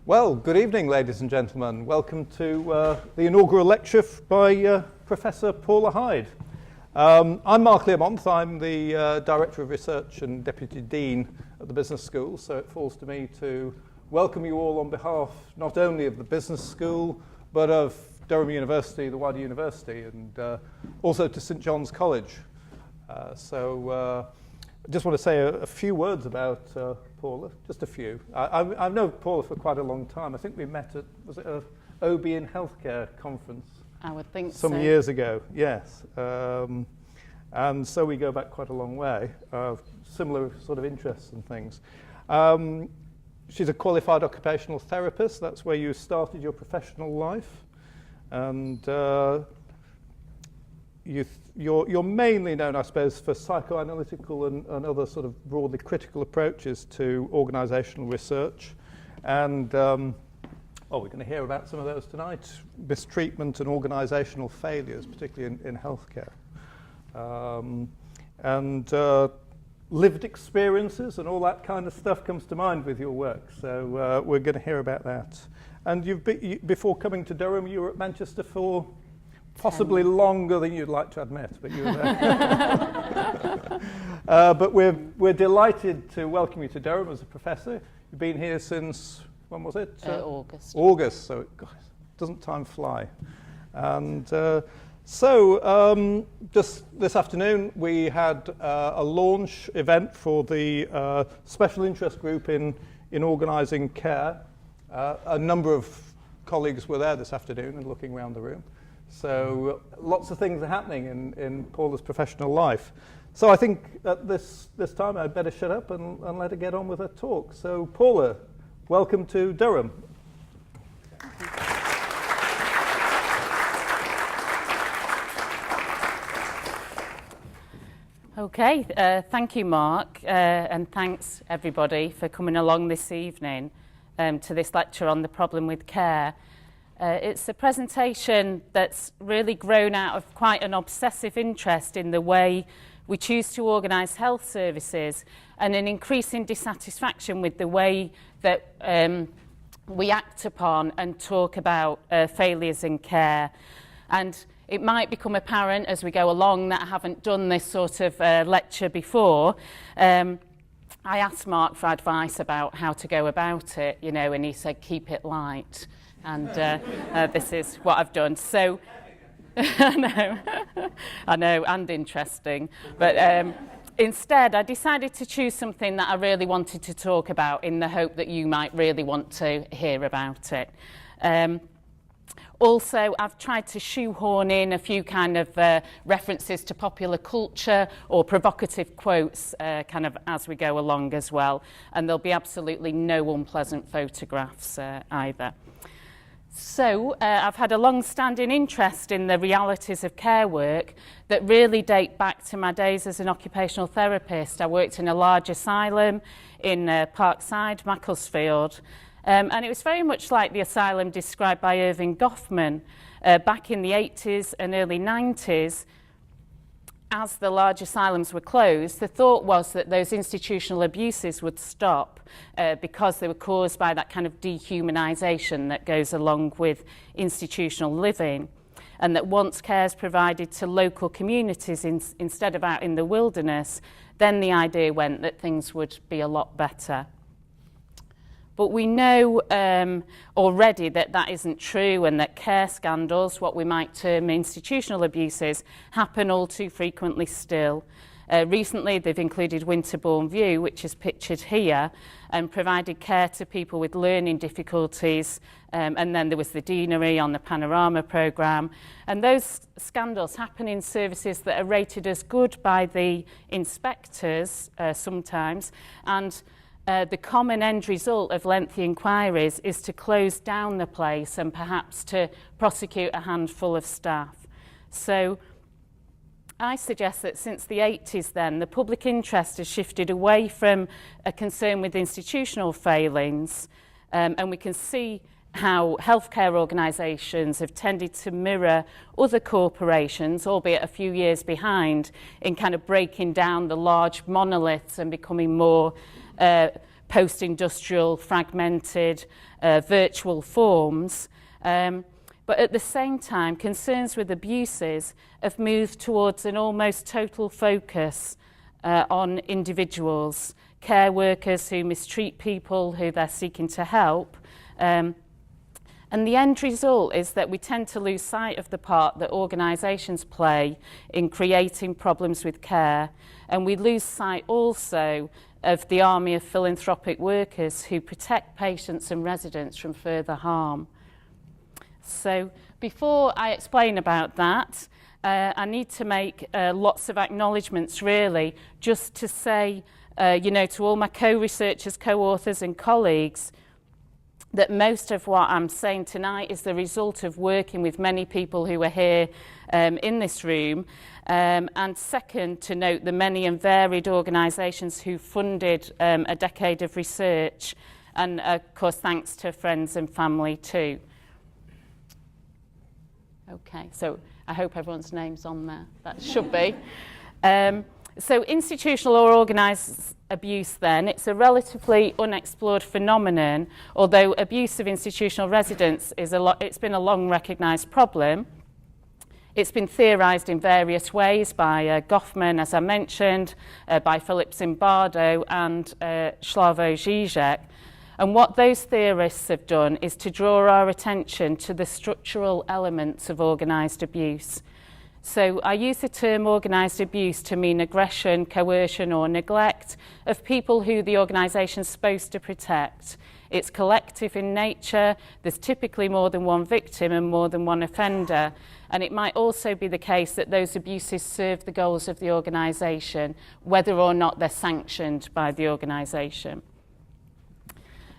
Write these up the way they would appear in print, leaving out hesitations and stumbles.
Well, good evening, ladies and gentlemen. Welcome to the inaugural lecture by Professor Paula Hyde. I'm Mark Learmonth. I'm the Director of Research and Deputy Dean at the Business School, so it falls to me to welcome you all on behalf not only of the Business School, but of Durham University, the wider university, and also to St John's College. I just want to say a few words about Paula, just a few. I've known Paula for quite a long time. I think we met at, was it a OB in Healthcare conference? I would think some years ago, yes. And so we go back quite a long way, similar sort of interests and things. She's a qualified occupational therapist. That's where you started your professional life. And you're mainly known, I suppose, for psychoanalytical and other sort of broadly critical approaches to organisational research. And we're going to hear about some of those tonight, mistreatment and organisational failures, particularly in healthcare. Lived experiences and all that kind of stuff comes to mind with your work. So we're going to hear about that. And before coming to Durham, you were at Manchester for possibly longer than you'd like to admit, but you were there. But we're delighted to welcome you to Durham as a professor. You've been here since, when was it? August. August, so doesn't time fly? And just this afternoon we had a launch event for the special interest group in organising care. A number of colleagues were there this afternoon and looking around the room. So lots of things are happening in Paula's professional life. So I think at this time I'd better shut up and let her get on with her talk. So Paula, welcome to Durham. Okay, thank you, Mark, and thanks everybody for coming along this evening to this lecture on the problem with care. It's a presentation that's really grown out of quite an obsessive interest in the way we choose to organise health services and an increasing dissatisfaction with the way that we act upon and talk about failures in care. And it might become apparent as we go along that I haven't done this sort of lecture before. I asked Mark for advice about how to go about it, and he said, keep it light. And this is what I've done. So, I know, and interesting. But instead, I decided to choose something that I really wanted to talk about in the hope that you might really want to hear about it. Also, I've tried to shoehorn in a few kind of references to popular culture or provocative quotes kind of as we go along as well. And there'll be absolutely no unpleasant photographs either. So I've had a long-standing interest in the realities of care work that really date back to my days as an occupational therapist. I worked in a large asylum in Parkside, Macclesfield, and it was very much like the asylum described by Irving Goffman back in the 80s and early 90s. As the large asylums were closed, the thought was that those institutional abuses would stop because they were caused by that kind of dehumanisation that goes along with institutional living, and that once care is provided to local communities instead of out in the wilderness, then the idea went that things would be a lot better. But we know already that isn't true, and that care scandals, what we might term institutional abuses, happen all too frequently still. Recently, they've included Winterbourne View, which is pictured here, and provided care to people with learning difficulties. And then there was the Deanery on the Panorama programme. And those scandals happen in services that are rated as good by the inspectors sometimes, and the common end result of lengthy inquiries is to close down the place and perhaps to prosecute a handful of staff. So I suggest that since the 80s then, the public interest has shifted away from a concern with institutional failings, and we can see how healthcare organisations have tended to mirror other corporations, albeit a few years behind, in kind of breaking down the large monoliths and becoming more post-industrial, fragmented, virtual forms. But at the same time, concerns with abuses have moved towards an almost total focus on individuals, care workers who mistreat people who they're seeking to help. And the end result is that we tend to lose sight of the part that organisations play in creating problems with care. And we lose sight also of the army of philanthropic workers who protect patients and residents from further harm. So before I explain about that, I need to make lots of acknowledgements really, just to say, to all my co-researchers, co-authors and colleagues, that most of what I'm saying tonight is the result of working with many people who are here in this room. And second, to note the many and varied organisations who funded a decade of research. And of course, thanks to friends and family too. Okay, so I hope everyone's name's on there. That should be. So institutional or organised abuse then, it's a relatively unexplored phenomenon, although abuse of institutional residents it's been a long recognised problem. It's been theorised in various ways by Goffman, as I mentioned, by Philip Zimbardo and Slavoj Žižek. And what those theorists have done is to draw our attention to the structural elements of organised abuse. So I use the term organised abuse to mean aggression, coercion or neglect of people who the organisation is supposed to protect. It's collective in nature, there's typically more than one victim and more than one offender, and it might also be the case that those abuses serve the goals of the organisation, whether or not they're sanctioned by the organisation.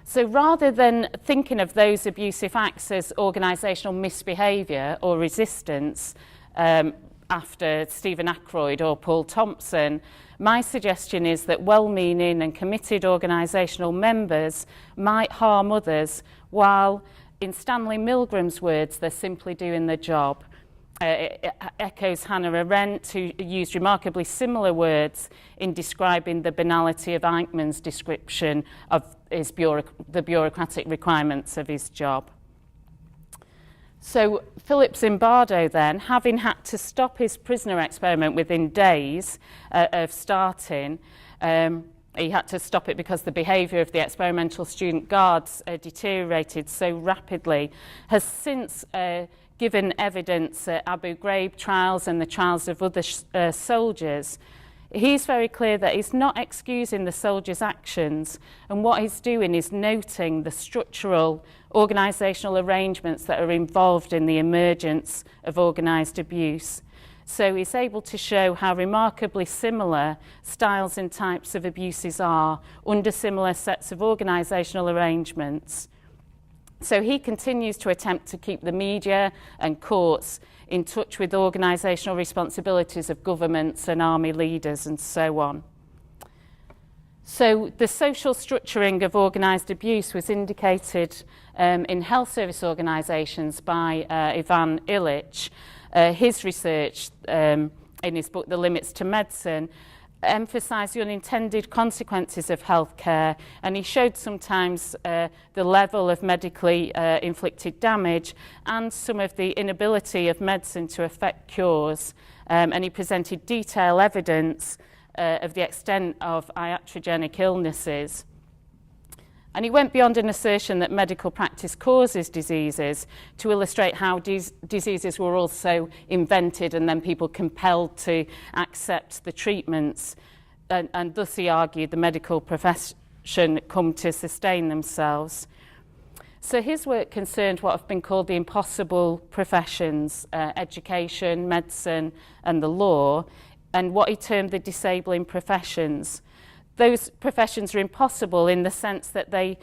So rather than thinking of those abusive acts as organisational misbehaviour or resistance, after Stephen Ackroyd or Paul Thompson, my suggestion is that well-meaning and committed organisational members might harm others while, in Stanley Milgram's words, they're simply doing their job. It echoes Hannah Arendt, who used remarkably similar words in describing the banality of Eichmann's description of the bureaucratic requirements of his job. So Philip Zimbardo then, having had to stop his prisoner experiment within days of starting, he had to stop it because the behaviour of the experimental student guards deteriorated so rapidly, has since given evidence at Abu Ghraib trials and the trials of other soldiers. He's very clear that he's not excusing the soldiers' actions, and what he's doing is noting the structural organisational arrangements that are involved in the emergence of organised abuse. So he's able to show how remarkably similar styles and types of abuses are under similar sets of organisational arrangements. So he continues to attempt to keep the media and courts in touch with organisational responsibilities of governments and army leaders and so on. So the social structuring of organised abuse was indicated in health service organisations by Ivan Illich. His research in his book The Limits to Medicine emphasised the unintended consequences of healthcare, and he showed sometimes the level of medically inflicted damage and some of the inability of medicine to effect cures, and he presented detailed evidence of the extent of iatrogenic illnesses. And he went beyond an assertion that medical practice causes diseases to illustrate how diseases were also invented and then people compelled to accept the treatments. And thus he argued the medical profession come to sustain themselves. So his work concerned what have been called the impossible professions, education, medicine and the law, and what he termed the disabling professions. Those professions are impossible in the sense that they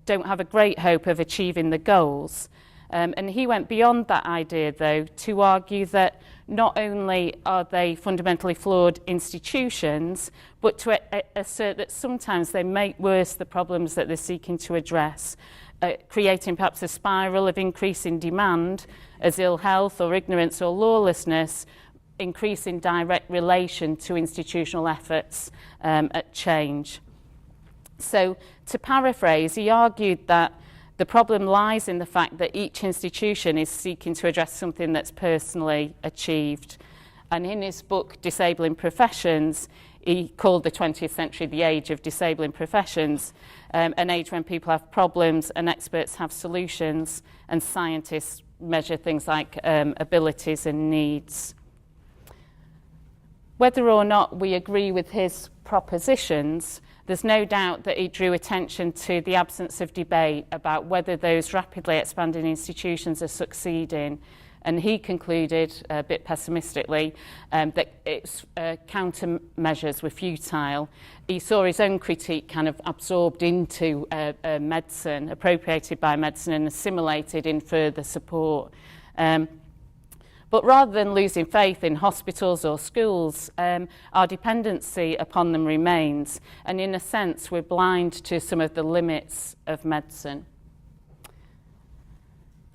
don't have a great hope of achieving the goals. And he went beyond that idea, though, to argue that not only are they fundamentally flawed institutions, but to assert that sometimes they make worse the problems that they're seeking to address, creating perhaps a spiral of increasing demand as ill health or ignorance or lawlessness increase in direct relation to institutional efforts at change. So, to paraphrase, he argued that the problem lies in the fact that each institution is seeking to address something that's personally achieved. And in his book, Disabling Professions, he called the 20th century the age of disabling professions, an age when people have problems and experts have solutions, and scientists measure things like abilities and needs. Whether or not we agree with his propositions, there's no doubt that he drew attention to the absence of debate about whether those rapidly expanding institutions are succeeding. And he concluded, a bit pessimistically, that its countermeasures were futile. He saw his own critique kind of absorbed into medicine, appropriated by medicine and assimilated in further support. But rather than losing faith in hospitals or schools, our dependency upon them remains. And in a sense, we're blind to some of the limits of medicine.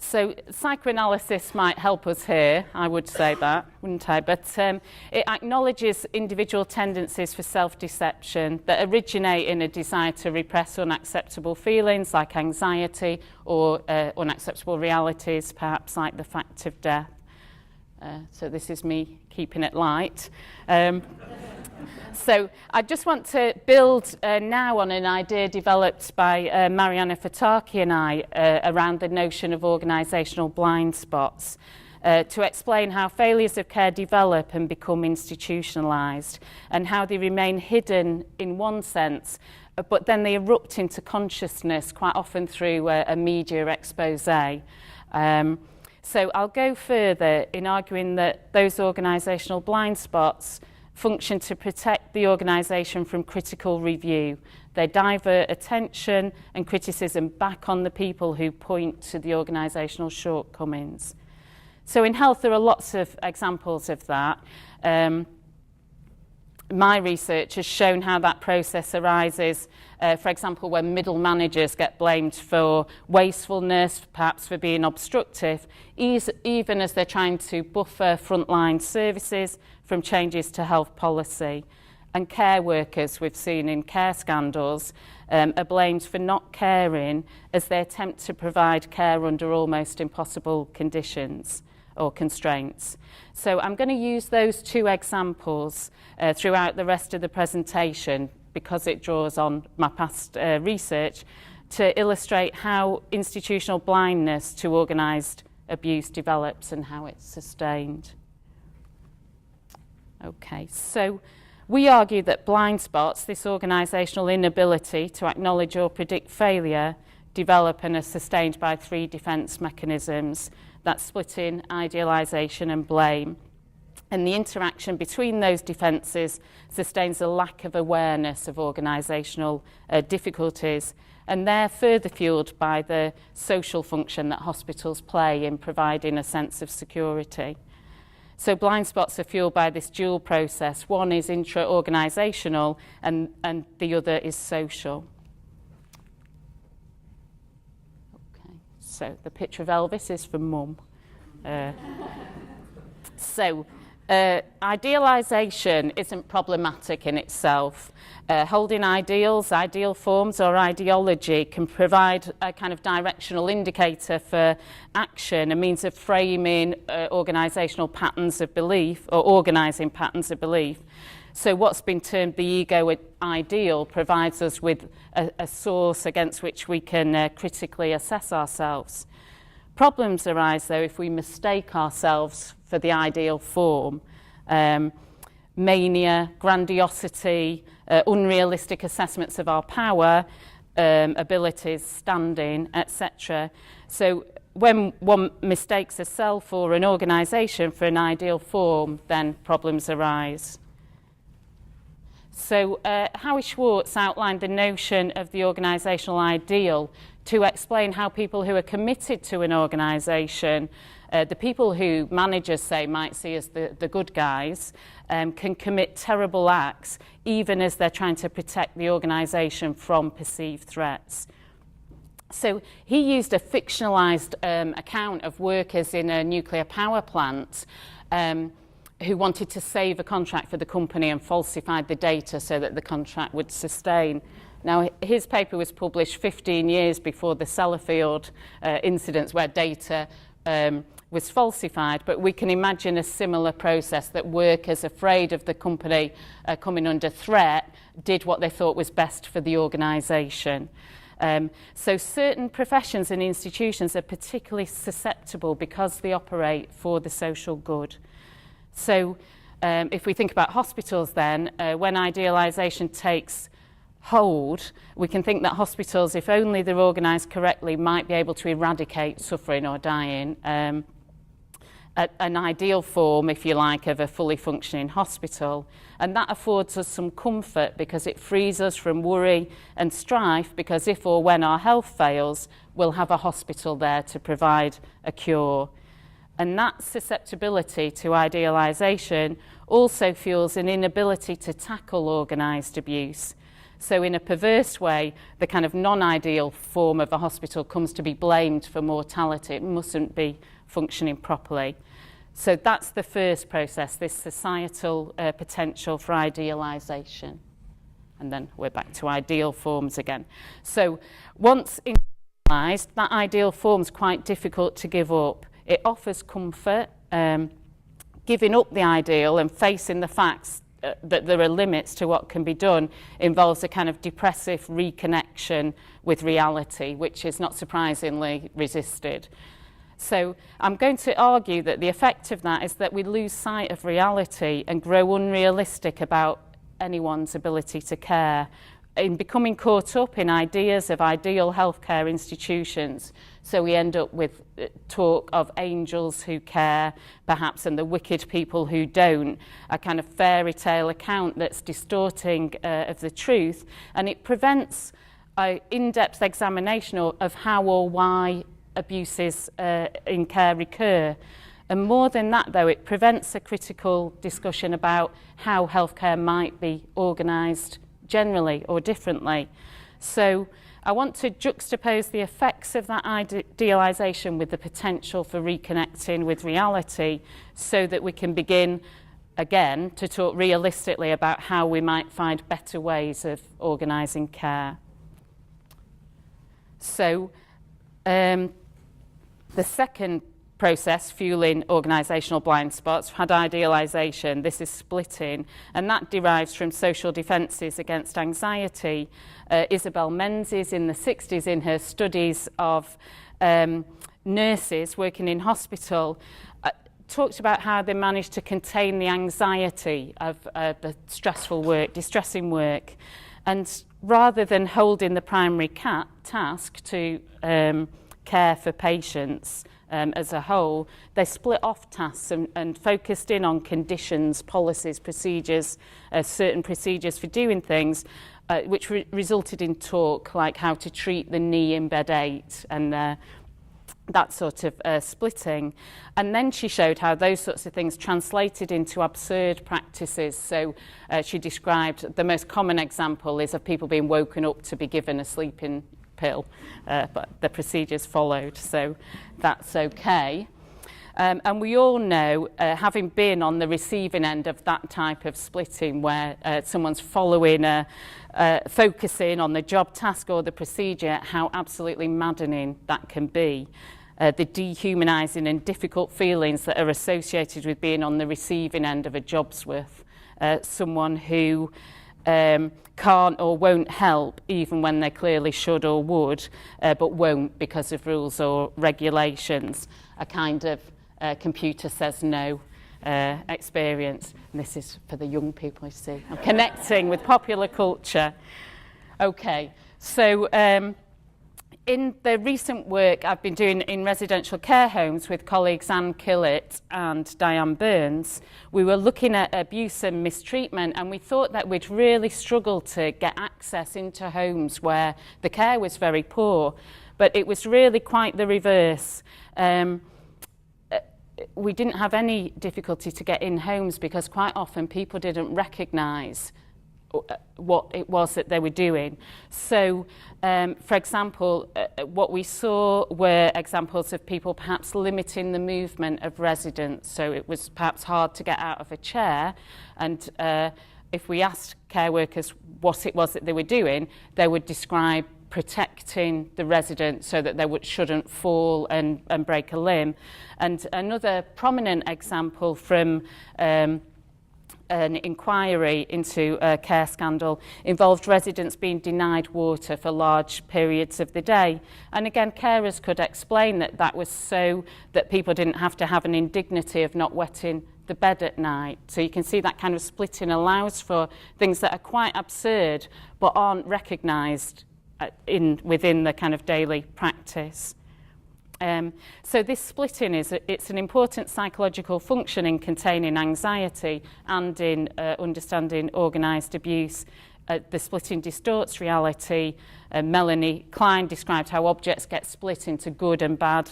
So psychoanalysis might help us here, I would say that, wouldn't I? But it acknowledges individual tendencies for self-deception that originate in a desire to repress unacceptable feelings like anxiety or unacceptable realities, perhaps like the fact of death. So this is me keeping it light. So I just want to build now on an idea developed by Mariana Fataki and I around the notion of organisational blind spots to explain how failures of care develop and become institutionalised and how they remain hidden in one sense, but then they erupt into consciousness quite often through a media expose. So I'll go further in arguing that those organisational blind spots function to protect the organisation from critical review. They divert attention and criticism back on the people who point to the organisational shortcomings. So in health, there are lots of examples of that. My research has shown how that process arises, for example, when middle managers get blamed for wastefulness, perhaps for being obstructive, even as they're trying to buffer frontline services from changes to health policy. And care workers, we've seen in care scandals, are blamed for not caring as they attempt to provide care under almost impossible conditions or constraints. So I'm going to use those two examples throughout the rest of the presentation because it draws on my past research to illustrate how institutional blindness to organised abuse develops and how it's sustained. Okay, so we argue that blind spots, this organisational inability to acknowledge or predict failure, develop and are sustained by three defence mechanisms. That's splitting, idealisation and blame. And the interaction between those defences sustains a lack of awareness of organisational difficulties, and they're further fuelled by the social function that hospitals play in providing a sense of security. So blind spots are fuelled by this dual process. One is intra-organisational and the other is social. Okay, so the picture of Elvis is from Mum. Idealisation isn't problematic in itself. Holding ideals, ideal forms or ideology can provide a kind of directional indicator for action, a means of framing organisational patterns of belief or organising patterns of belief. So what's been termed the ego ideal provides us with a source against which we can critically assess ourselves. Problems arise, though, if we mistake ourselves for the ideal form. Mania, grandiosity, unrealistic assessments of our power, abilities, standing, etc. So when one mistakes a self or an organisation for an ideal form, then problems arise. So Howie Schwartz outlined the notion of the organisational ideal to explain how people who are committed to an organisation, the people who managers say might see as the good guys, can commit terrible acts even as they're trying to protect the organisation from perceived threats. So he used a fictionalised account of workers in a nuclear power plant who wanted to save a contract for the company and falsified the data so that the contract would sustain. Now, his paper was published 15 years before the Sellafield incidents where data was falsified, but we can imagine a similar process that workers afraid of the company coming under threat did what they thought was best for the organisation. So certain professions and institutions are particularly susceptible because they operate for the social good. So if we think about hospitals then, when idealisation takes hold, we can think that hospitals, if only they're organised correctly, might be able to eradicate suffering or dying. An ideal form, if you like, of a fully functioning hospital. And that affords us some comfort because it frees us from worry and strife, because if or when our health fails, we'll have a hospital there to provide a cure. And that susceptibility to idealisation also fuels an inability to tackle organised abuse. So in a perverse way, the kind of non-ideal form of a hospital comes to be blamed for mortality. It mustn't be functioning properly. So that's the first process, this societal potential for idealisation. And then we're back to ideal forms again. So once idealised, that ideal form's quite difficult to give up. It offers comfort. Giving up the ideal and facing the facts that there are limits to what can be done involves a kind of depressive reconnection with reality, which is not surprisingly resisted. So I'm going to argue that the effect of that is that we lose sight of reality and grow unrealistic about anyone's ability to care. In becoming caught up in ideas of ideal healthcare institutions, so we end up with talk of angels who care, perhaps, and the wicked people who don't, a kind of fairy tale account that's distorting of the truth, and it prevents an in-depth examination of how or why abuses in care recur. And more than that, though, it prevents a critical discussion about how healthcare might be organised generally or differently. So I want to juxtapose the effects of that idealisation with the potential for reconnecting with reality so that we can begin again to talk realistically about how we might find better ways of organising care. So the second process fueling organisational blind spots had idealisation. This is splitting, and that derives from social defences against anxiety. Isabel Menzies in the 60s, in her studies of nurses working in hospital, talked about how they managed to contain the anxiety of the stressful work, distressing work, and rather than holding the primary task to care for patients as a whole, they split off tasks and focused in on conditions, policies, procedures, certain procedures for doing things, which resulted in talk like how to treat the knee in bed 8 and that sort of splitting. And then she showed how those sorts of things translated into absurd practices. So she described the most common example is of people being woken up to be given a sleeping pill, but the procedures followed, so that's okay. And we all know, having been on the receiving end of that type of splitting where someone's following, focusing on the job task or the procedure, how absolutely maddening that can be. The dehumanising and difficult feelings that are associated with being on the receiving end of a job's worth. Someone who can't or won't help even when they clearly should or would, but won't because of rules or regulations. A kind of computer says no experience. And this is for the young people, you see. I'm connecting with popular culture. Okay, so in the recent work I've been doing in residential care homes with colleagues Anne Killett and Diane Burns, we were looking at abuse and mistreatment, and we thought that we'd really struggled to get access into homes where the care was very poor, but it was really quite the reverse. We didn't have any difficulty to get in homes because quite often people didn't recognise what it was that they were doing. So, for example, what we saw were examples of people perhaps limiting the movement of residents. So it was perhaps hard to get out of a chair, and if we asked care workers what it was that they were doing, they would describe protecting the resident so that they shouldn't fall and break a limb. And another prominent example from an inquiry into a care scandal involved residents being denied water for large periods of the day. And again, carers could explain that that was so that people didn't have to have an indignity of not wetting the bed at night. So you can see that kind of splitting allows for things that are quite absurd but aren't recognised within the kind of daily practice. So this splitting it's an important psychological function in containing anxiety and in understanding organised abuse. The splitting distorts reality. Melanie Klein described how objects get split into good and bad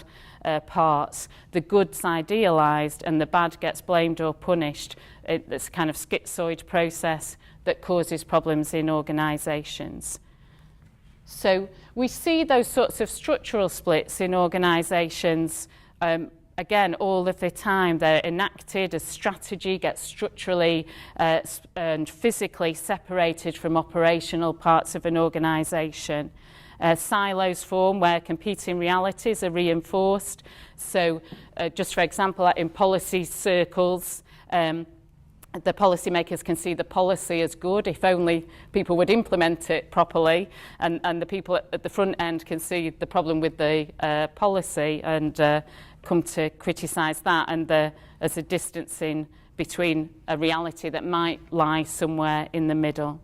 parts. The good's idealised and the bad gets blamed or punished. It's a kind of schizoid process that causes problems in organisations. So we see those sorts of structural splits in organisations, again, all of the time. They're enacted as strategy, get structurally and physically separated from operational parts of an organisation. Silos form where competing realities are reinforced. So just for example, in policy circles, the policymakers can see the policy as good if only people would implement it properly, and the people at the front end can see the problem with the policy and come to criticise that, and as a distancing between a reality that might lie somewhere in the middle.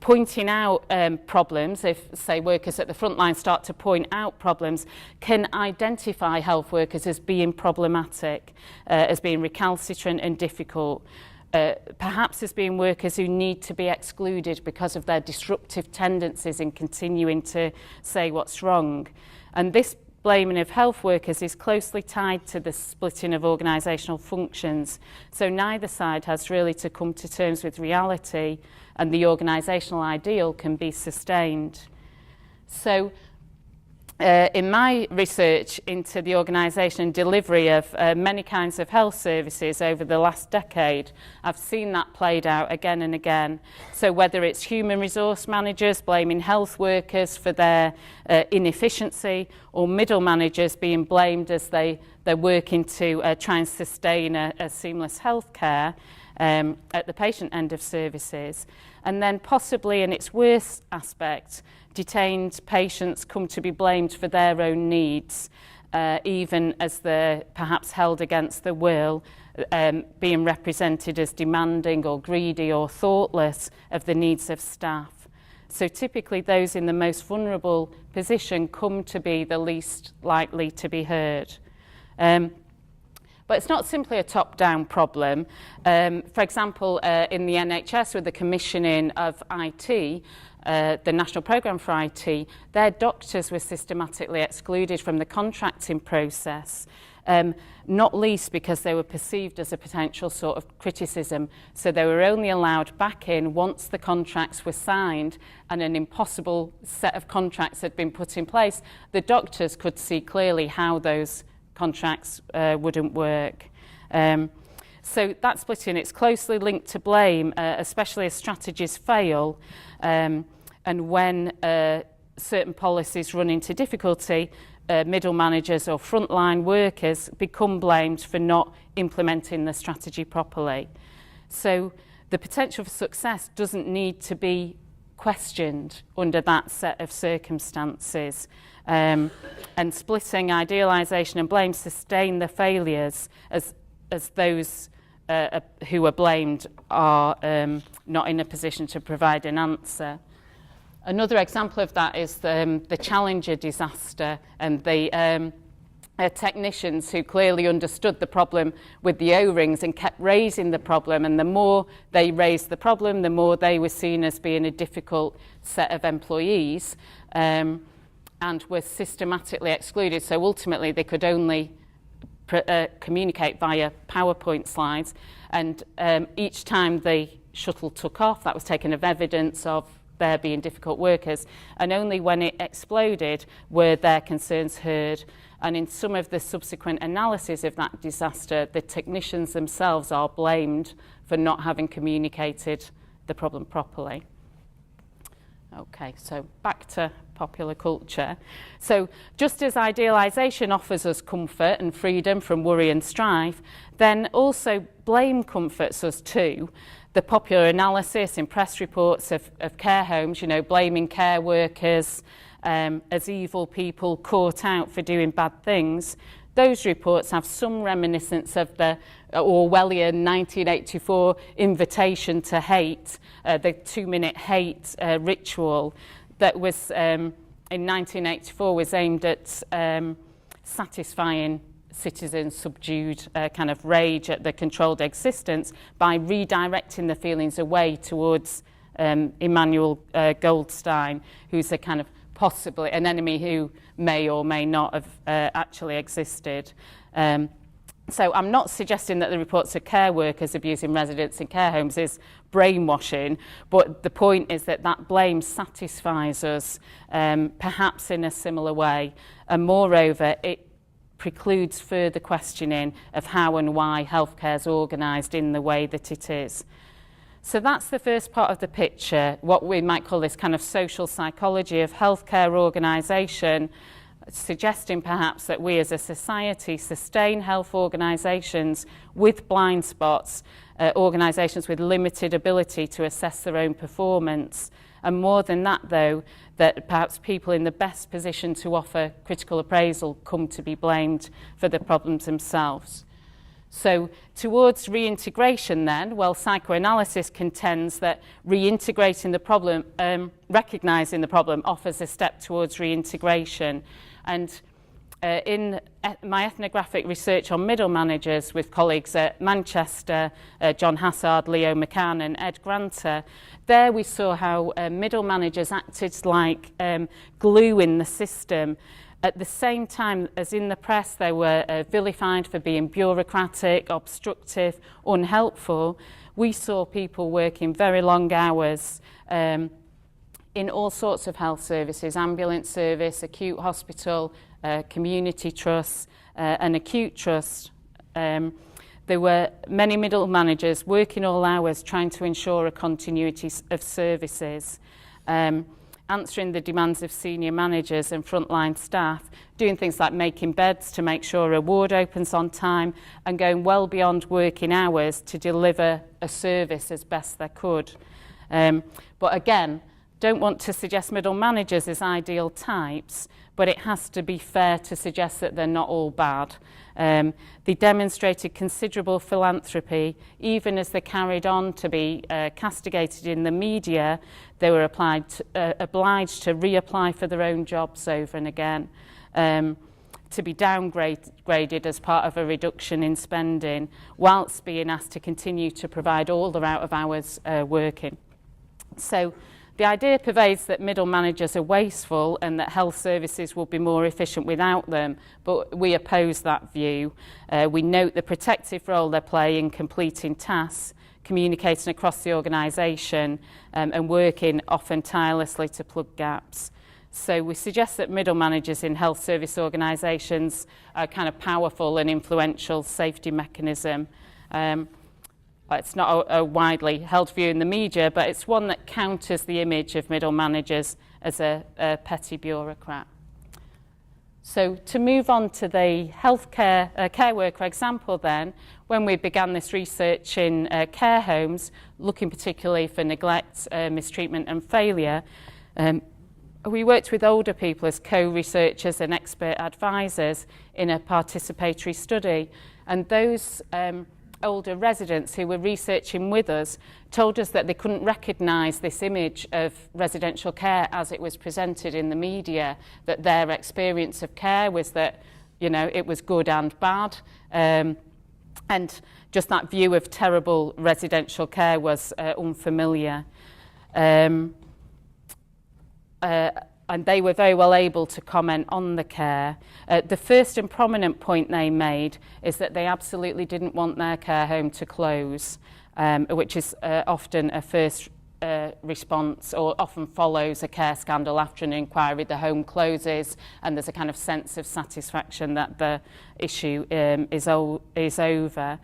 Pointing out problems, if, say, workers at the front line start to point out problems, can identify health workers as being problematic, as being recalcitrant and difficult, perhaps as being workers who need to be excluded because of their disruptive tendencies in continuing to say what's wrong. And this blaming of health workers is closely tied to the splitting of organisational functions. So neither side has really to come to terms with reality, and the organisational ideal can be sustained. So in my research into the organisation and delivery of many kinds of health services over the last decade, I've seen that played out again and again. So whether it's human resource managers blaming health workers for their inefficiency, or middle managers being blamed as they're working to try and sustain a seamless health care at the patient end of services. And then possibly in its worst aspect, detained patients come to be blamed for their own needs, even as they're perhaps held against their will, being represented as demanding or greedy or thoughtless of the needs of staff. So typically those in the most vulnerable position come to be the least likely to be heard. But it's not simply a top-down problem. For example, in the NHS with the commissioning of IT, the National Programme for IT, their doctors were systematically excluded from the contracting process, not least because they were perceived as a potential sort of criticism. So they were only allowed back in once the contracts were signed and an impossible set of contracts had been put in place. The doctors could see clearly how those contracts wouldn't work. So that splitting, it's closely linked to blame, especially as strategies fail, and when certain policies run into difficulty, middle managers or frontline workers become blamed for not implementing the strategy properly. So the potential for success doesn't need to be questioned under that set of circumstances. And splitting, idealisation and blame sustain the failures as those who are blamed are not in a position to provide an answer. Another example of that is the Challenger disaster and the technicians who clearly understood the problem with the O-rings and kept raising the problem, and the more they raised the problem, the more they were seen as being a difficult set of employees, and were systematically excluded. So ultimately they could only communicate via PowerPoint slides, and each time the shuttle took off, that was taken as evidence of there being difficult workers, and only when it exploded were their concerns heard. And in some of the subsequent analysis of that disaster, the technicians themselves are blamed for not having communicated the problem properly. Okay, so back to popular culture. So just as idealisation offers us comfort and freedom from worry and strife, then also blame comforts us too. The popular analysis in press reports of care homes, you know, blaming care workers as evil people caught out for doing bad things, those reports have some reminiscence of the Orwellian 1984 invitation to hate, the 2-minute hate ritual that was in 1984 was aimed at satisfying citizens' subdued kind of rage at the controlled existence by redirecting the feelings away towards Emmanuel Goldstein, who's a kind of possibly an enemy who may or may not have actually existed. So I'm not suggesting that the reports of care workers abusing residents in care homes is brainwashing, but the point is that that blame satisfies us, perhaps in a similar way, and moreover, it precludes further questioning of how and why healthcare is organised in the way that it is. So that's the first part of the picture, what we might call this kind of social psychology of healthcare organisation, suggesting perhaps that we as a society sustain health organisations with blind spots, organisations with limited ability to assess their own performance. And more than that, though, that perhaps people in the best position to offer critical appraisal come to be blamed for the problems themselves. So towards reintegration then, well, psychoanalysis contends that reintegrating the problem, recognising the problem, offers a step towards reintegration. And in my ethnographic research on middle managers with colleagues at Manchester, John Hassard, Leo McCann and Ed Granter, there we saw how middle managers acted like glue in the system. At the same time as in the press they were vilified for being bureaucratic, obstructive, unhelpful, we saw people working very long hours in all sorts of health services, ambulance service, acute hospital, community trusts and acute trust. There were many middle managers working all hours trying to ensure a continuity of services. Answering the demands of senior managers and frontline staff, doing things like making beds to make sure a ward opens on time and going well beyond working hours to deliver a service as best they could. But again, don't want to suggest middle managers as ideal types, but it has to be fair to suggest that they're not all bad. They demonstrated considerable philanthropy, even as they carried on to be castigated in the media. They were obliged to reapply for their own jobs over and again, to be downgraded as part of a reduction in spending, whilst being asked to continue to provide all their out-of-hours working. So the idea pervades that middle managers are wasteful and that health services will be more efficient without them, but we oppose that view. We note the protective role they play in completing tasks, communicating across the organisation, and working often tirelessly to plug gaps. So we suggest that middle managers in health service organisations are a kind of powerful and influential safety mechanism. It's not a widely held view in the media, but it's one that counters the image of middle managers as a petty bureaucrat. So to move on to the healthcare care worker example then, when we began this research in care homes, looking particularly for neglect, mistreatment and failure, we worked with older people as co-researchers and expert advisors in a participatory study, and those older residents who were researching with us told us that they couldn't recognise this image of residential care as it was presented in the media, that their experience of care was that, you know, it was good and bad, and just that view of terrible residential care was unfamiliar. And they were very well able to comment on the care. The first and prominent point they made is that they absolutely didn't want their care home to close, which is often a first response, or often follows a care scandal after an inquiry. The home closes and there's a kind of sense of satisfaction that the issue is over.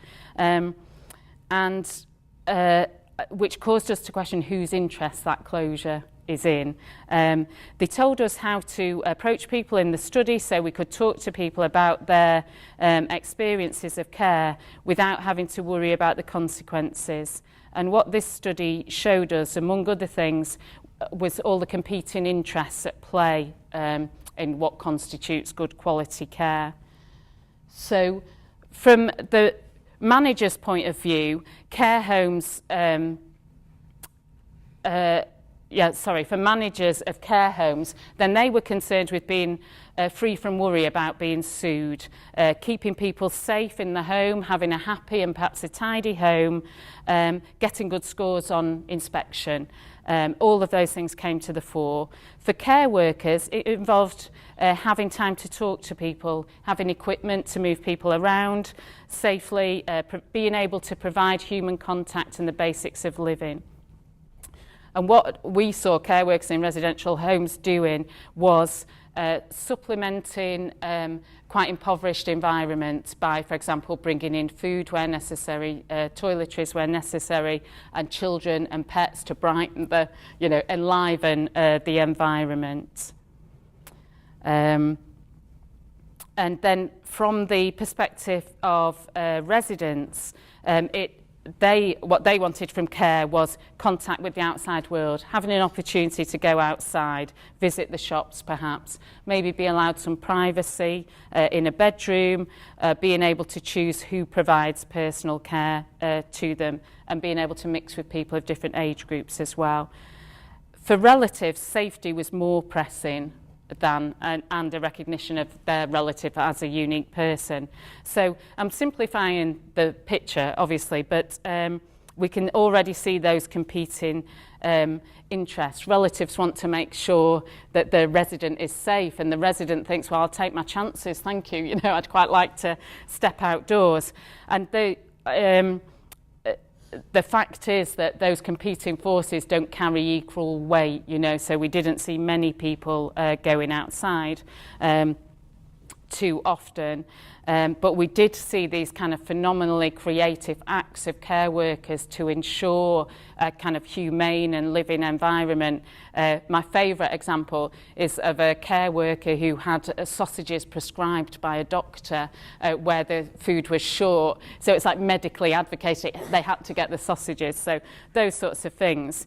Which caused us to question whose interest that closure is in. They told us how to approach people in the study so we could talk to people about their experiences of care without having to worry about the consequences. And what this study showed us, among other things, was all the competing interests at play in what constitutes good quality care. So from the manager's point of view, care homes, for managers of care homes, then they were concerned with being free from worry about being sued, keeping people safe in the home, having a happy and perhaps a tidy home, getting good scores on inspection. All of those things came to the fore. For care workers, it involved having time to talk to people, having equipment to move people around safely, being able to provide human contact and the basics of living. And what we saw care workers in residential homes doing was supplementing quite impoverished environments by, for example, bringing in food where necessary, toiletries where necessary, and children and pets to brighten the, enliven the environment. And then from the perspective of residents, what they wanted from care was contact with the outside world, having an opportunity to go outside, visit the shops perhaps, maybe be allowed some privacy in a bedroom, being able to choose who provides personal care to them, and being able to mix with people of different age groups as well. For relatives, safety was more pressing than and a recognition of their relative as a unique person. So I'm simplifying the picture, obviously, but we can already see those competing interests. Relatives want to make sure that the resident is safe, and the resident thinks, well, I'll take my chances, thank you, I'd quite like to step outdoors. And the fact is that those competing forces don't carry equal weight, so we didn't see many people going outside too often. But we did see these kind of phenomenally creative acts of care workers to ensure a kind of humane and living environment. My favourite example is of a care worker who had sausages prescribed by a doctor where the food was short. So it's like medically advocated, they had to get the sausages. So those sorts of things.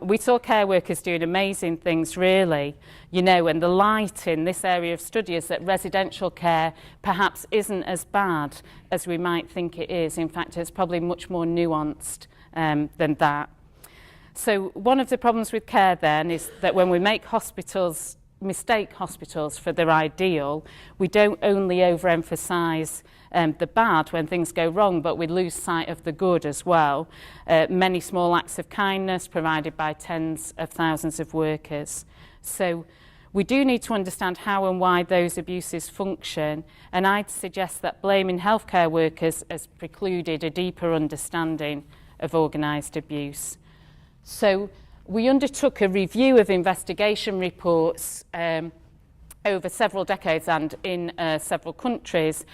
We saw care workers doing amazing things, really, and the light in this area of study is that residential care perhaps isn't as bad as we might think it is. In fact, it's probably much more nuanced than that. So one of the problems with care then is that when we make mistake hospitals for their ideal, we don't only overemphasise the bad when things go wrong, but we lose sight of the good as well. Many small acts of kindness provided by tens of thousands of workers. So we do need to understand how and why those abuses function, and I'd suggest that blaming healthcare workers has precluded a deeper understanding of organised abuse. So we undertook a review of investigation reports over several decades and in several countries,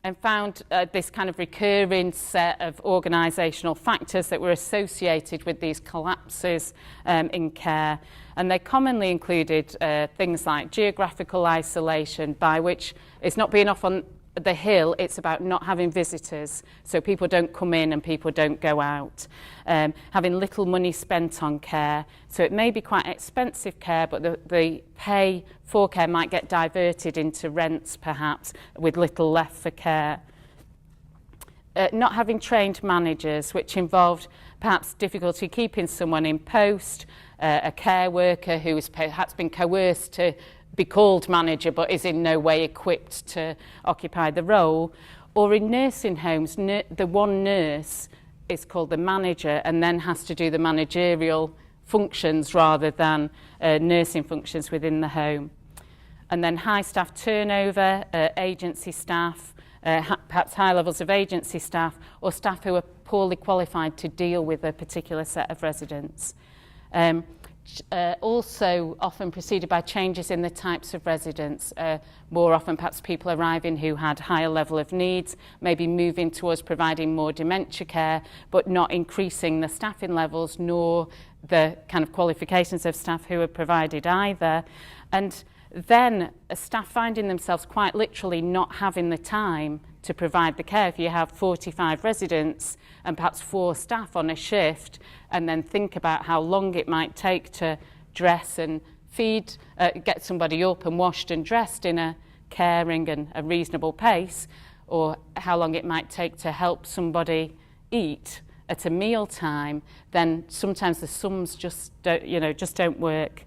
and found this kind of recurring set of organisational factors that were associated with these collapses in care. And they commonly included things like geographical isolation, by which it's not being off on the hill, it's about not having visitors, so people don't come in and people don't go out. Having little money spent on care, so it may be quite expensive care, but the pay for care might get diverted into rents perhaps, with little left for care. Not having trained managers, which involved perhaps difficulty keeping someone in post, a care worker who has perhaps been coerced to be called manager but is in no way equipped to occupy the role. Or in nursing homes, the one nurse is called the manager and then has to do the managerial functions rather than nursing functions within the home. And then high staff turnover, agency staff, perhaps high levels of agency staff, or staff who are poorly qualified to deal with a particular set of residents. Also often preceded by changes in the types of residents. More often perhaps people arriving who had higher level of needs, maybe moving towards providing more dementia care, but not increasing the staffing levels nor the kind of qualifications of staff who are provided either. And then staff finding themselves quite literally not having the time to provide the care. If you have 45 residents and perhaps 4 staff on a shift, and then think about how long it might take to dress and feed, get somebody up and washed and dressed in a caring and a reasonable pace, or how long it might take to help somebody eat at a meal time, then sometimes the sums just don't work.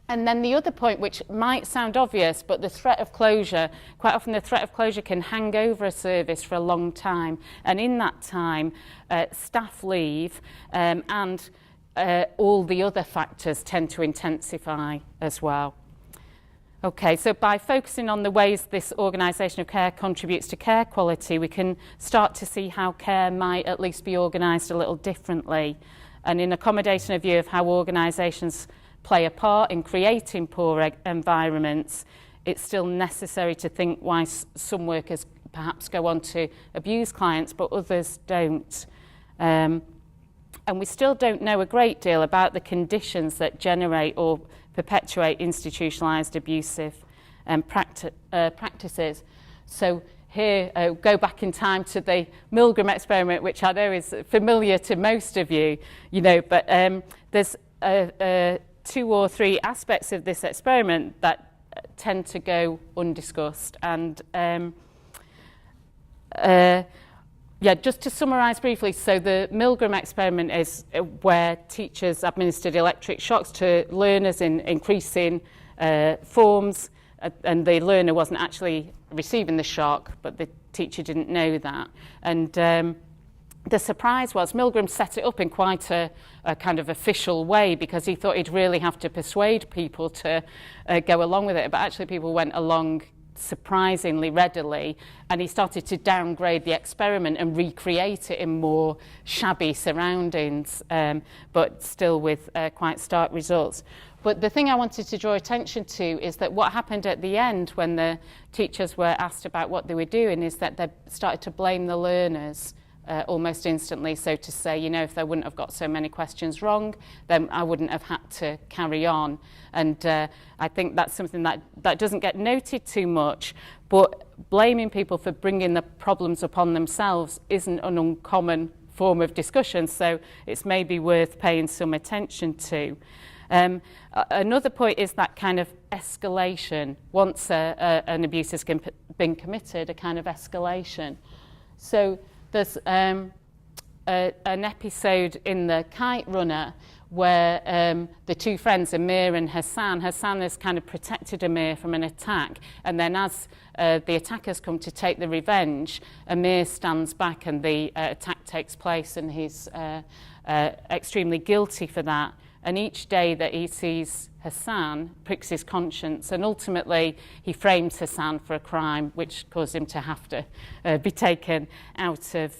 And then the other point, which might sound obvious, but the threat of closure, quite often the threat of closure can hang over a service for a long time. And in that time, staff leave and all the other factors tend to intensify as well. Okay, so by focusing on the ways this organisation of care contributes to care quality, we can start to see how care might at least be organised a little differently. And in accommodating a view of how organisations play a part in creating poor environments, it's still necessary to think why some workers perhaps go on to abuse clients but others don't. And we still don't know a great deal about the conditions that generate or perpetuate institutionalised abusive practices. So here, go back in time to the Milgram experiment, which I know is familiar to most of you, but there's 2 or 3 aspects of this experiment that tend to go undiscussed. And just to summarise briefly, so the Milgram experiment is where teachers administered electric shocks to learners in increasing forms, and the learner wasn't actually receiving the shock, but the teacher didn't know that. And the surprise was Milgram set it up in quite a kind of official way, because he thought he'd really have to persuade people to go along with it. But actually people went along surprisingly readily, and he started to downgrade the experiment and recreate it in more shabby surroundings, but still with quite stark results. But the thing I wanted to draw attention to is that what happened at the end when the teachers were asked about what they were doing is that they started to blame the learners almost instantly. So to say, if they wouldn't have got so many questions wrong, then I wouldn't have had to carry on. And I think that's something that doesn't get noted too much, but blaming people for bringing the problems upon themselves isn't an uncommon form of discussion, so it's maybe worth paying some attention to. Another point is that kind of escalation. Once an abuse has been committed, a kind of escalation. So there's an episode in the Kite Runner where the 2 friends, Amir and Hassan has kind of protected Amir from an attack, and then as the attackers come to take the revenge, Amir stands back and the attack takes place, and he's extremely guilty for that. And each day that he sees Hassan pricks his conscience, and ultimately he frames Hassan for a crime which caused him to have to be taken out of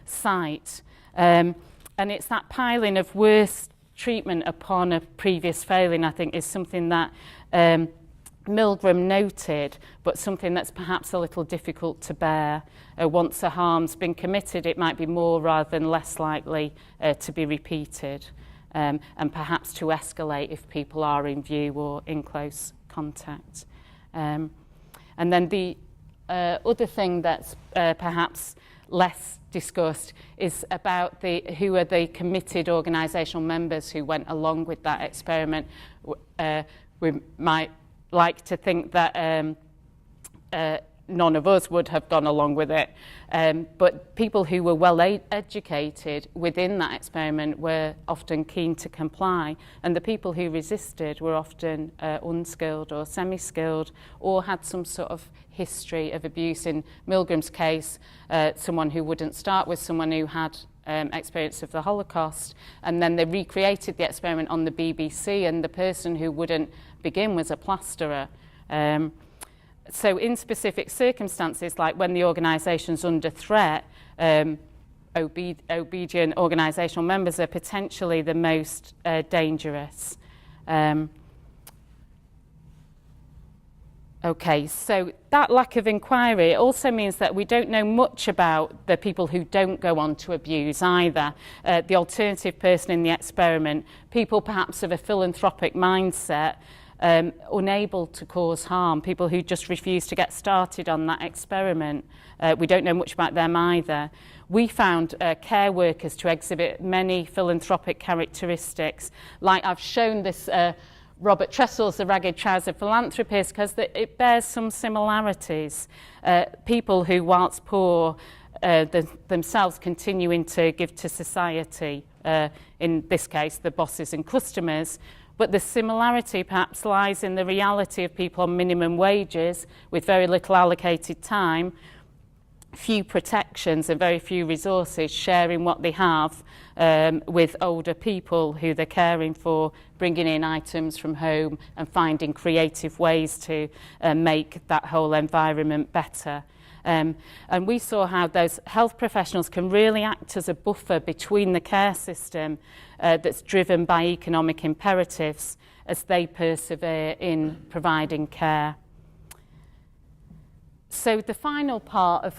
sight. And it's that piling of worse treatment upon a previous failing, I think, is something that Milgram noted, but something that's perhaps a little difficult to bear. Once a harm's been committed, it might be more rather than less likely to be repeated. And perhaps to escalate if people are in view or in close contact. And then the other thing that's perhaps less discussed is about who are the committed organisational members who went along with that experiment. We might like to think that none of us would have gone along with it. But people who were well educated within that experiment were often keen to comply, and the people who resisted were often unskilled or semi-skilled, or had some sort of history of abuse. In Milgram's case, someone who wouldn't start with someone who had experience of the Holocaust, and then they recreated the experiment on the BBC, and the person who wouldn't begin was a plasterer. So in specific circumstances, like when the organisation's under threat, obedient organisational members are potentially the most dangerous. Okay, so that lack of inquiry also means that we don't know much about the people who don't go on to abuse either. The alternative person in the experiment, people perhaps of a philanthropic mindset, unable to cause harm, people who just refuse to get started on that experiment. We don't know much about them either. We found care workers to exhibit many philanthropic characteristics. Like I've shown this Robert Tressel's The Ragged Trouser Philanthropies because it bears some similarities. People who, whilst poor, themselves continuing to give to society, in this case the bosses and customers, but the similarity perhaps lies in the reality of people on minimum wages with very little allocated time, few protections and very few resources, sharing what they have with older people who they're caring for, bringing in items from home and finding creative ways to make that whole environment better. And we saw how those health professionals can really act as a buffer between the care system that's driven by economic imperatives as they persevere in providing care. So the final part of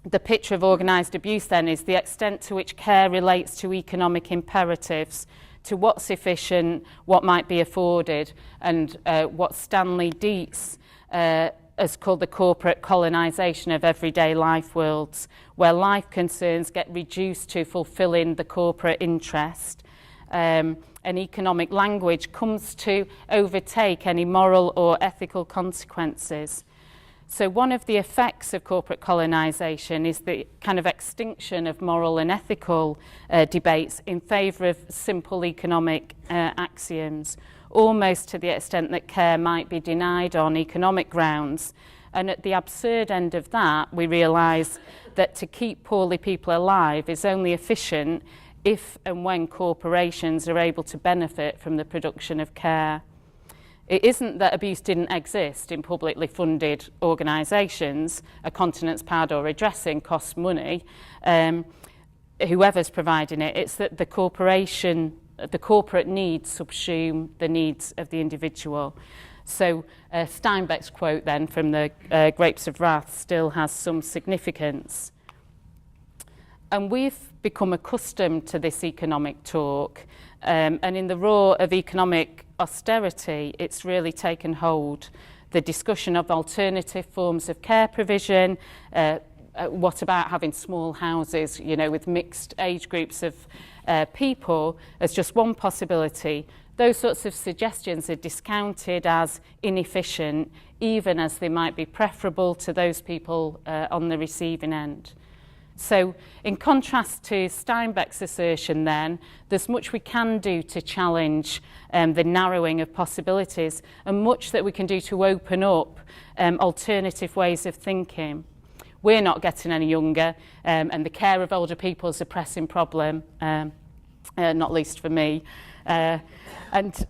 the picture of organised abuse then is the extent to which care relates to economic imperatives, to what's efficient, what might be afforded, and what Stanley Dietz has called the corporate colonisation of everyday life worlds, where life concerns get reduced to fulfilling the corporate interest. And economic language comes to overtake any moral or ethical consequences. So one of the effects of corporate colonisation is the kind of extinction of moral and ethical debates in favour of simple economic axioms, almost to the extent that care might be denied on economic grounds. And at the absurd end of that, we realise that to keep poorly people alive is only efficient if and when corporations are able to benefit from the production of care. It isn't that abuse didn't exist in publicly funded organisations. A continence pad or a dressing costs money, whoever's providing it. It's that the corporate needs subsume the needs of the individual. So Steinbeck's quote then from the Grapes of Wrath still has some significance. And we've become accustomed to this economic talk, and in the roar of economic austerity, it's really taken hold. The discussion of alternative forms of care provision, what about having small houses, you know, with mixed age groups of people as just one possibility. Those sorts of suggestions are discounted as inefficient, even as they might be preferable to those people on the receiving end. So in contrast to Steinbeck's assertion then, there's much we can do to challenge the narrowing of possibilities and much that we can do to open up alternative ways of thinking. We're not getting any younger, and the care of older people is a pressing problem, not least for me. And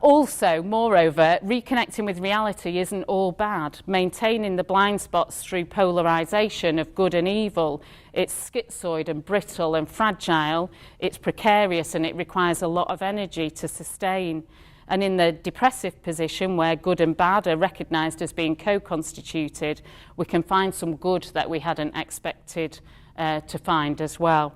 also, moreover, reconnecting with reality isn't all bad. Maintaining the blind spots through polarisation of good and evil, it's schizoid and brittle and fragile, it's precarious and it requires a lot of energy to sustain. And in the depressive position where good and bad are recognised as being co-constituted, we can find some good that we hadn't expected to find as well.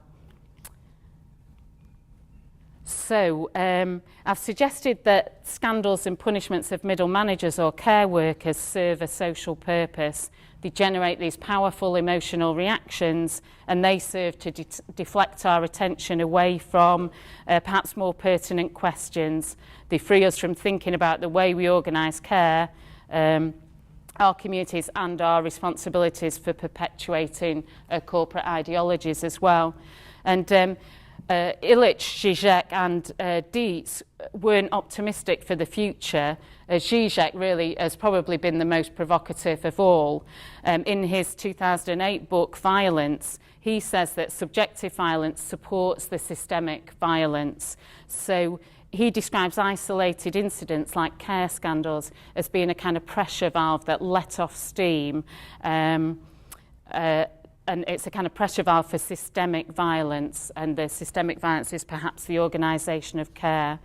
So I've suggested that scandals and punishments of middle managers or care workers serve a social purpose. They generate these powerful emotional reactions and they serve to deflect our attention away from perhaps more pertinent questions. They free us from thinking about the way we organise care, our communities and our responsibilities for perpetuating corporate ideologies as well. And Illich, Zizek and Dietz weren't optimistic for the future. Zizek really has probably been the most provocative of all. In his 2008 book, Violence, he says that subjective violence supports the systemic violence. So he describes isolated incidents like care scandals as being a kind of pressure valve that let off steam and it's a kind of pressure valve for systemic violence, and the systemic violence is perhaps the organisation of care.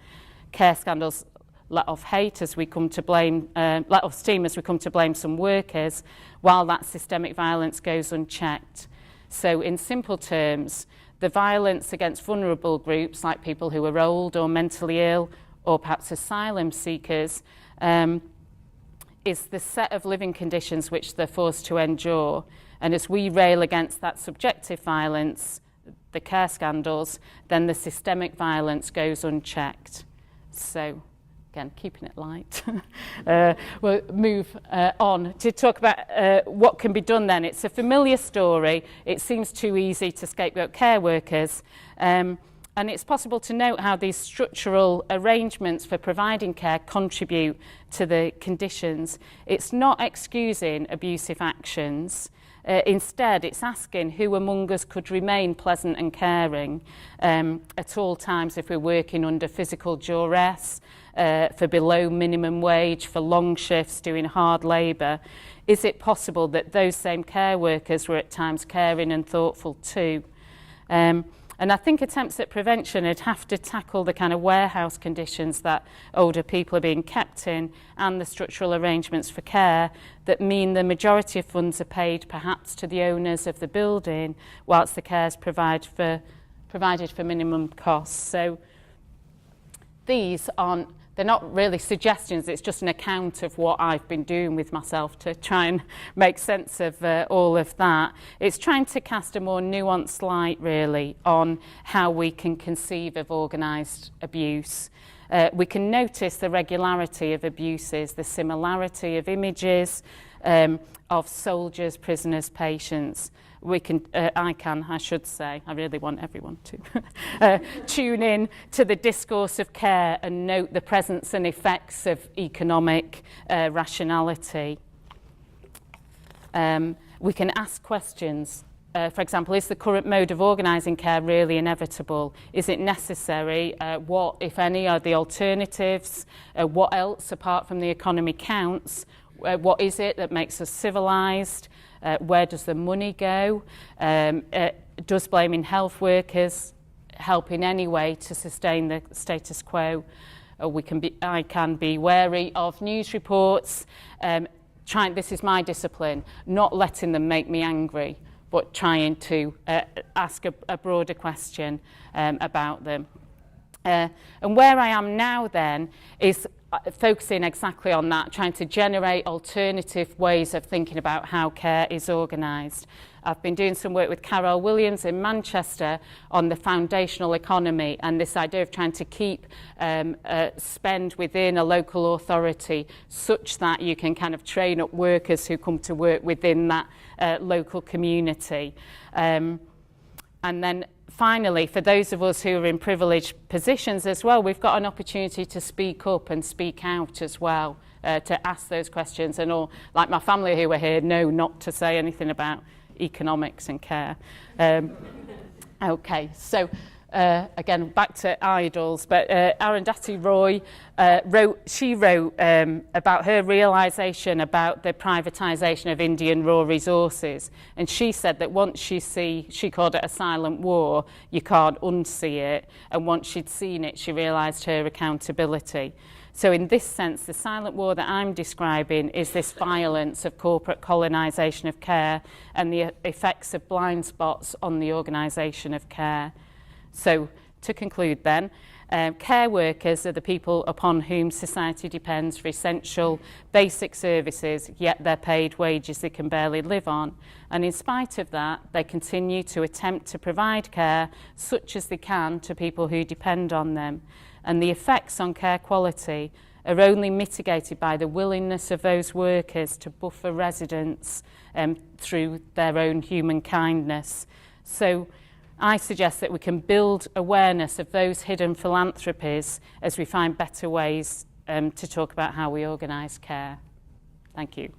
Care scandals let off hate as we come to blame, let off steam as we come to blame some workers, while that systemic violence goes unchecked. So in simple terms, the violence against vulnerable groups like people who are old or mentally ill or perhaps asylum seekers is the set of living conditions which they're forced to endure. And as we rail against that subjective violence, the care scandals, then the systemic violence goes unchecked. So, again, keeping it light. We'll move on to talk about what can be done then. It's a familiar story. It seems too easy to scapegoat care workers. And it's possible to note how these structural arrangements for providing care contribute to the conditions. It's not excusing abusive actions. Instead, it's asking who among us could remain pleasant and caring at all times if we're working under physical duress, for below minimum wage, for long shifts, doing hard labour. Is it possible that those same care workers were at times caring and thoughtful too? And I think attempts at prevention would have to tackle the kind of warehouse conditions that older people are being kept in and the structural arrangements for care that mean the majority of funds are paid perhaps to the owners of the building whilst the care is provided for minimum costs. So these aren't, they're not really suggestions, it's just an account of what I've been doing with myself to try and make sense of all of that. It's trying to cast a more nuanced light, really, on how we can conceive of organised abuse. We can notice the regularity of abuses, the similarity of images of soldiers, prisoners, patients. We can, I should say, I really want everyone to tune in to the discourse of care and note the presence and effects of economic rationality. We can ask questions. For example, is the current mode of organising care really inevitable? Is it necessary? What, if any, are the alternatives? What else, apart from the economy, counts? What is it that makes us civilised? Where does the money go? Does blaming health workers help in any way to sustain the status quo? I can be wary of news reports. This is my discipline, not letting them make me angry, but trying to ask a broader question about them. And where I am now then is focusing exactly on that, trying to generate alternative ways of thinking about how care is organised. I've been doing some work with Carol Williams in Manchester on the foundational economy and this idea of trying to keep spend within a local authority such that you can kind of train up workers who come to work within that local community. And then finally, for those of us who are in privileged positions as well, we've got an opportunity to speak up and speak out as well, to ask those questions. And all, like my family who are here, know not to say anything about economics and care. Okay, so again, back to idols, but Arundhati Roy wrote about her realisation about the privatisation of Indian raw resources, and she said that once she called it a silent war, you can't unsee it, and once she'd seen it, she realised her accountability. So in this sense, the silent war that I'm describing is this violence of corporate colonisation of care and the effects of blind spots on the organisation of care. So, to conclude then, care workers are the people upon whom society depends for essential, basic services, yet they're paid wages they can barely live on. And in spite of that, they continue to attempt to provide care such as they can to people who depend on them. And the effects on care quality are only mitigated by the willingness of those workers to buffer residents through their own human kindness. So, I suggest that we can build awareness of those hidden philanthropies as we find better ways to talk about how we organise care. Thank you.